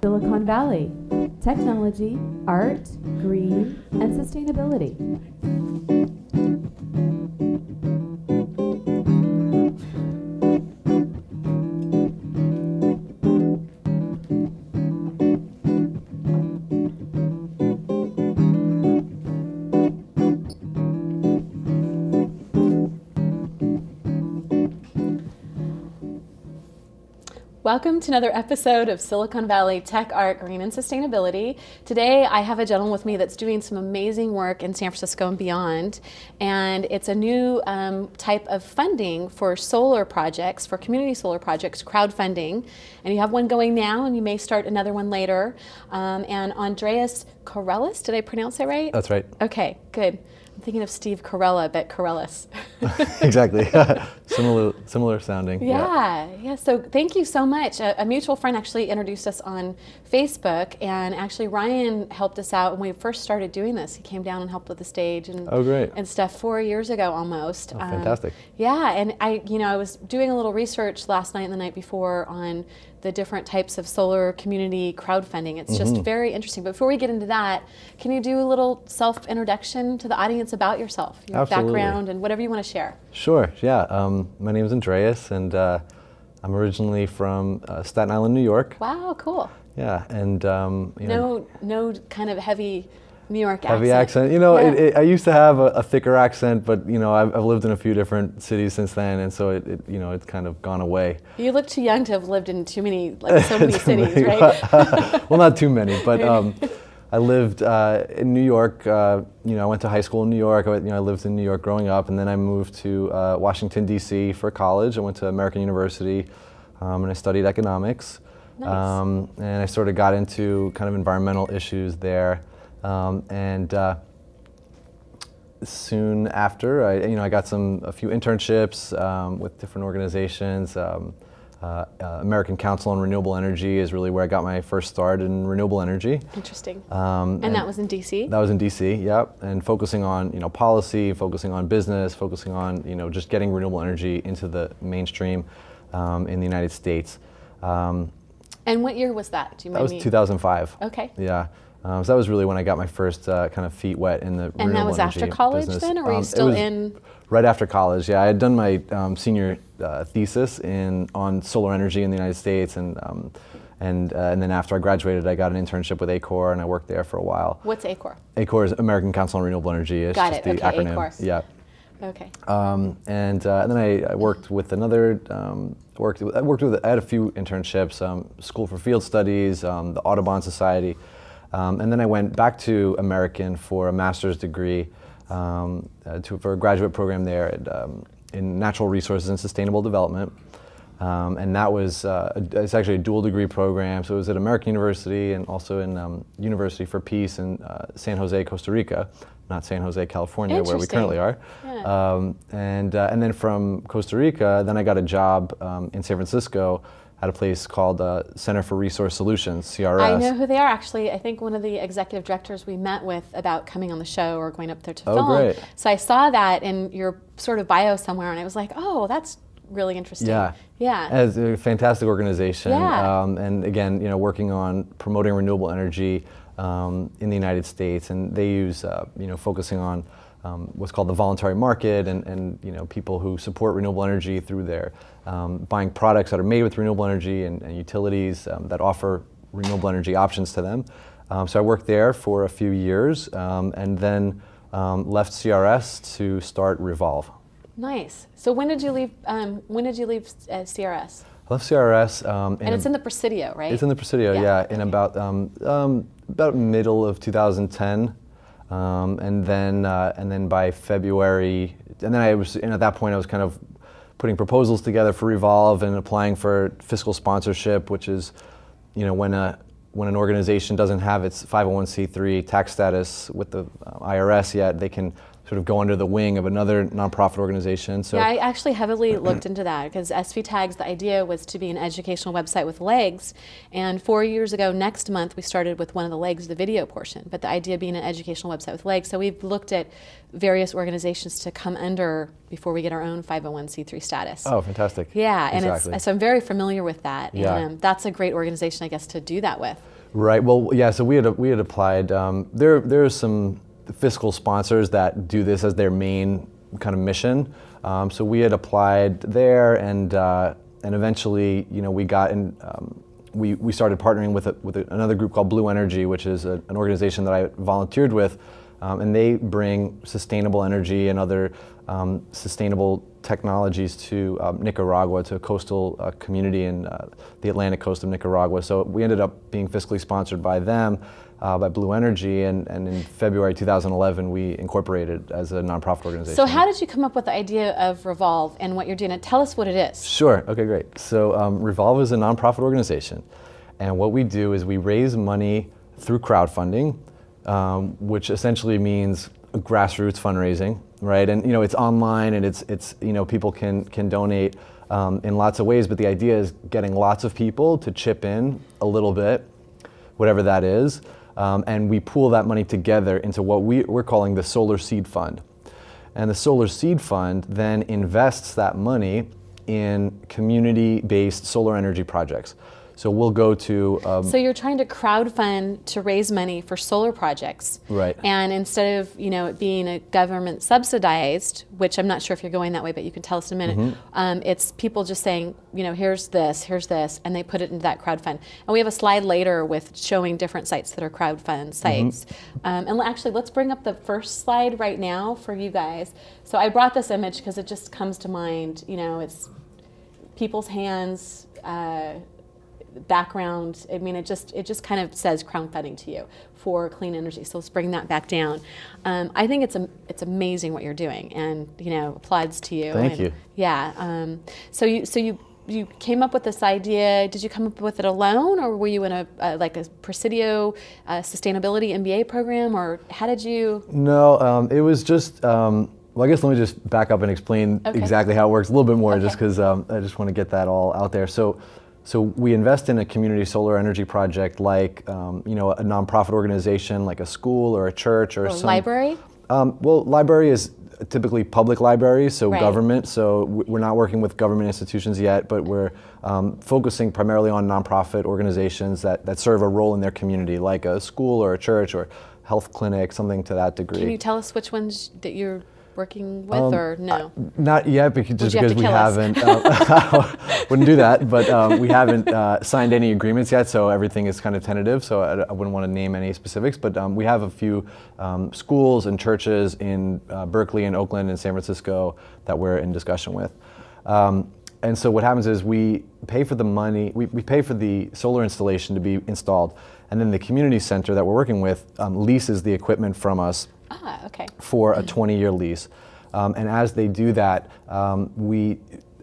Silicon Valley, technology, art, green, and sustainability. Welcome to another episode of Silicon Valley Tech, Art, Green, and Sustainability. Today I have a gentleman with me that's doing some amazing work in San Francisco and beyond, and it's a new type of funding for solar projects, for community solar projects, crowdfunding, and you have one going now and you may start another one later. And Andreas Karelas, did I pronounce that right? That's right. Okay, good. I'm thinking of Steve Carella, but Karelas. Exactly. Similar sounding. Yeah. So thank you so much. A mutual friend actually introduced us on Facebook, and actually Ryan helped us out when we first started doing this. He came down and helped with the stage and and stuff 4 years ago almost. Oh, fantastic. And I was doing a little research last night and the night before on the different types of solar community crowdfunding. It's just very interesting. But before we get into that, can you do a little self-introduction to the audience about yourself, your Absolutely. background, and whatever you want to share? Sure, yeah. My name is Andreas, and I'm originally from Staten Island, New York. Wow, cool. Yeah, and no kind of heavy New York heavy accent. accent. I used to have a thicker accent, but I've lived in a few different cities since then, and so it's kind of gone away. You look too young to have lived in so many cities, right? Well, not too many, but I lived in New York. I went to high school in New York. I lived in New York growing up, and then I moved to Washington D.C. for college. I went to American University, and I studied economics. Nice. And I sort of got into kind of environmental issues there. Soon after, I got a few internships with different organizations. American Council on Renewable Energy is really where I got my first start in renewable energy. Interesting. And that was in DC? That was in DC, yep. And focusing on policy, focusing on business, focusing on just getting renewable energy into the mainstream in the United States. And what year was that? Do you mind me? That was 2005. Okay. Yeah. So that was really when I got my first kind of feet wet in the renewable energy business. And that was after college then, or were you still in? Right after college, yeah. I had done my senior thesis on solar energy in the United States, and then after I graduated, I got an internship with ACOR, and I worked there for a while. What's ACOR? ACOR is American Council on Renewable Energy. It's got just it. the Okay, acronym. ACOR. Yeah. Okay. And then I worked with another. I had a few internships. School for Field Studies, the Audubon Society. And then I went back to American for a master's degree for a graduate program there in natural resources and sustainable development. And that was, it's actually a dual degree program. So it was at American University and also in University for Peace in San Jose, Costa Rica, not San Jose, California, where we currently are. Yeah. And then from Costa Rica, then I got a job in San Francisco at a place called Center for Resource Solutions, CRS. I know who they are, actually. I think one of the executive directors we met with about coming on the show or going up there to film. Oh, great. So I saw that in your sort of bio somewhere, and I was like, oh, that's really interesting. Yeah. It's a fantastic organization. Yeah. And again, working on promoting renewable energy in the United States, and they use, focusing on what's called the voluntary market, and people who support renewable energy through their buying products that are made with renewable energy and utilities that offer renewable energy options to them. So I worked there for a few years, and then left CRS to start Re-Volv. Nice. So when did you leave? CRS? I left CRS, and it's in the Presidio, right? It's in the Presidio, yeah. In about middle of 2010. And then by February, and then at that point I was kind of putting proposals together for Re-Volv and applying for fiscal sponsorship, which is, when an organization doesn't have its 501c3 tax status with the IRS yet, they can sort of go under the wing of another nonprofit organization. So yeah, I actually heavily looked into that because SVTAGS, the idea was to be an educational website with legs. And 4 years ago, next month, we started with one of the legs, the video portion. But the idea being an educational website with legs. So we've looked at various organizations to come under before we get our own 501c3 status. Oh, fantastic. Yeah, and exactly. so I'm very familiar with that. Yeah. And that's a great organization, I guess, to do that with. Right. Well, yeah. So we had applied. There are some fiscal sponsors that do this as their main kind of mission. So we had applied there, and eventually, we got in. We started partnering with another group called Blue Energy, which is an organization that I volunteered with, and they bring sustainable energy and other sustainable technologies to Nicaragua, to a coastal community in the Atlantic coast of Nicaragua. So we ended up being fiscally sponsored by them, by Blue Energy, and in February 2011 we incorporated as a nonprofit organization. So how did you come up with the idea of Re-Volv and what you're doing? And tell us what it is. Sure, okay, great. So Re-Volv is a nonprofit organization, and what we do is we raise money through crowdfunding, which essentially means grassroots fundraising, right? And it's online, and it's people can donate in lots of ways, but the idea is getting lots of people to chip in a little bit, whatever that is, and we pool that money together into what we're calling the Solar Seed Fund. And the Solar Seed Fund then invests that money in community-based solar energy projects. So we'll go to... so you're trying to crowdfund to raise money for solar projects. Right. And instead of, it being a government subsidized, which I'm not sure if you're going that way, but you can tell us in a minute, it's people just saying, here's this, and they put it into that crowdfund. And we have a slide later with showing different sites that are crowdfund sites. And actually, let's bring up the first slide right now for you guys. So I brought this image because it just comes to mind, it's people's hands, background. I mean, it just kind of says crowdfunding to you for clean energy. So let's bring that back down. I think it's amazing what you're doing, and applauds to you. Thank you. Yeah. So you came up with this idea. Did you come up with it alone, or were you in a Presidio sustainability MBA program, or how did you? No, it was just. Well, I guess let me just back up and explain exactly how it works a little bit more, just because I just want to get that all out there. So we invest in a community solar energy project, like a nonprofit organization, like a school or a church or some library. Well, library is typically public libraries, so Right. government. So we're not working with government institutions yet, but we're focusing primarily on nonprofit organizations that serve a role in their community, like a school or a church or health clinic, something to that degree. Can you tell us which ones that you're working with, or no? Not yet, because you have to we kill us? haven't. Wouldn't do that, but we haven't signed any agreements yet, so everything is kind of tentative. So I wouldn't want to name any specifics, but we have a few schools and churches in Berkeley and Oakland and San Francisco that we're in discussion with. And so what happens is we pay for the money, we pay for the solar installation to be installed, and then the community center that we're working with leases the equipment from us. Okay. For a 20-year lease. And as they do that,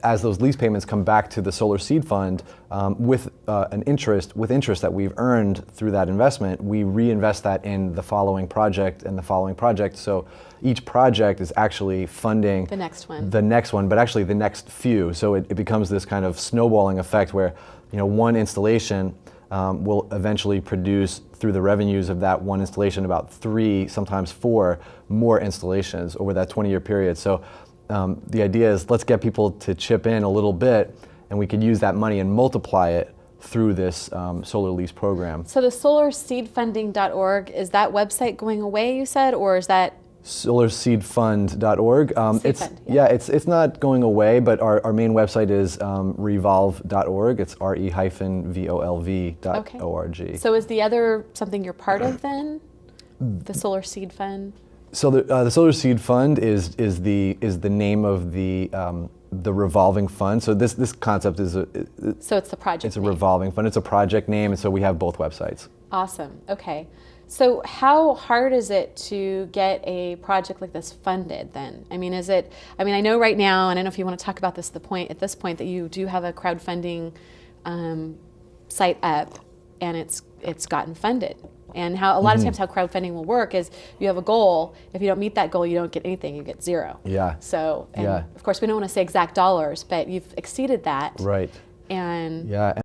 as those lease payments come back to the Solar Seed Fund, with interest that we've earned through that investment, we reinvest that in the following project and the following project. So each project is actually funding The next one, but actually the next few. So it becomes this kind of snowballing effect where one installation will eventually produce, through the revenues of that one installation, about 3, sometimes 4 more installations over that 20-year period. So the idea is, let's get people to chip in a little bit, and we can use that money and multiply it through this solar lease program. So the solarseedfunding.org, is that website going away, you said, or is that? Solarseedfund.org. It's not going away, but our main website is revolv.org. It's re-volv.org. So is the other something you're part of then? The Solar Seed Fund? So the Solar Seed Fund is the name of the revolving fund. So this concept is so it's the project. It's a name. revolving fund. It's a project name, and so we have both websites. Awesome. Okay. So how hard is it to get a project like this funded then? I mean, I know right now, and I don't know if you want to talk about this at this point that you do have a crowdfunding site up, and it's gotten funded. and how a lot of times how crowdfunding will work is you have a goal. If you don't meet that goal, you don't get anything. You get zero. Yeah. So, and Yeah. of course, we don't want to say exact dollars, but you've exceeded that. Right. And yeah.